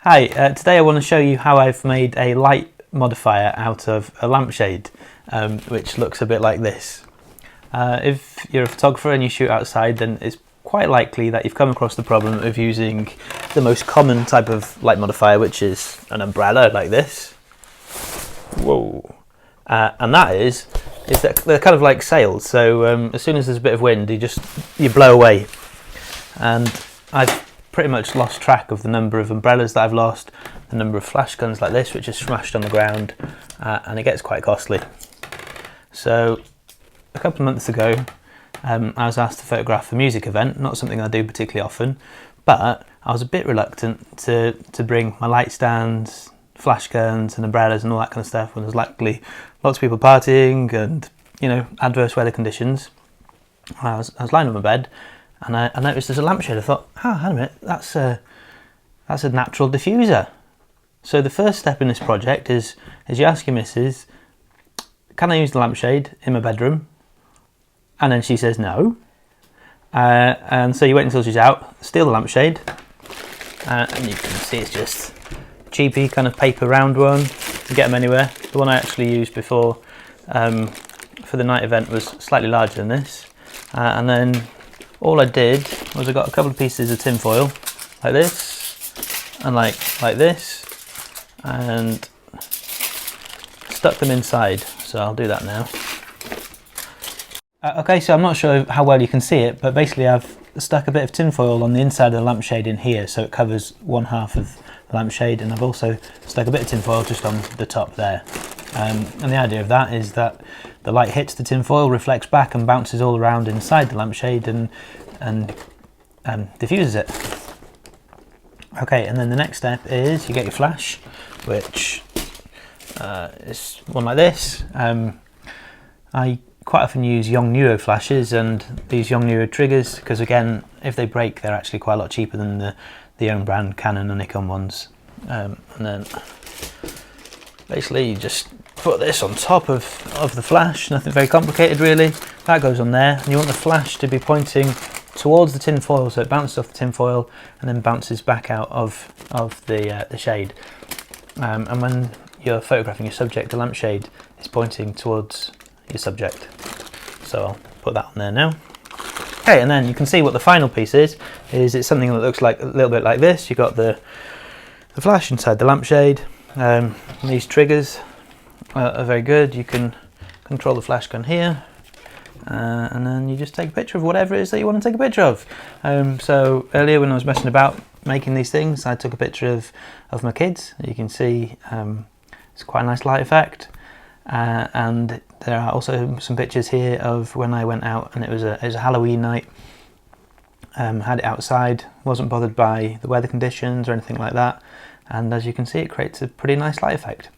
Hi, today I want to show you how I've made a light modifier out of a lampshade, which looks a bit like this. If you're a photographer and you shoot outside, then it's quite likely that you've come across the problem of using the most common type of light modifier, which is an umbrella like this. Whoa! And that is that they're kind of like sails, so as soon as there's a bit of wind, you blow away. And I've pretty much lost track of the number of umbrellas that I've lost, the number of flash guns like this which are smashed on the ground, and it gets quite costly. So a couple of months ago I was asked to photograph a music event, not something I do particularly often, but I was a bit reluctant to bring my light stands, flash guns and umbrellas and all that kind of stuff when there's likely lots of people partying and, you know, adverse weather conditions. I was lying on my bed and I noticed there's a lampshade. I thought, hang on a minute, that's a natural diffuser. So the first step in this project is you ask your missus, can I use the lampshade in my bedroom? And then she says no. And so you wait until she's out, steal the lampshade, and you can see it's just a cheapy kind of paper round one to get them anywhere. The one I actually used before for the night event was slightly larger than this. And then all I did was I got a couple of pieces of tin foil like this and like this and stuck them inside. So I'll do that now. Okay, so I'm not sure how well you can see it, but basically I've stuck a bit of tin foil on the inside of the lampshade in here so it covers one half of the lampshade, and I've also stuck a bit of tin foil just on the top there. And the idea of that is that the light hits the tin foil, reflects back and bounces all around inside the lampshade and diffuses it. Okay, and then the next step is you get your flash, which is one like this. I quite often use Yongnuo flashes and these Yongnuo triggers because, again, if they break, they're actually quite a lot cheaper than the own brand Canon and Nikon ones. And then basically you just put this on top of the flash, nothing very complicated really. That goes on there, and you want the flash to be pointing towards the tin foil, so it bounces off the tin foil and then bounces back out of the shade. And when you're photographing your subject, the lampshade is pointing towards your subject. So I'll put that on there now. Okay, and then you can see what the final piece is it's something that looks like a little bit like this. You've got the flash inside the lampshade. These triggers are very good. You can control the flash gun here, and then you just take a picture of whatever it is that you want to take a picture of. So earlier when I was messing about making these things, I took a picture of my kids. You can see it's quite a nice light effect. And there are also some pictures here of when I went out and it was a Halloween night. Had it outside, wasn't bothered by the weather conditions or anything like that, and as you can see, it creates a pretty nice light effect.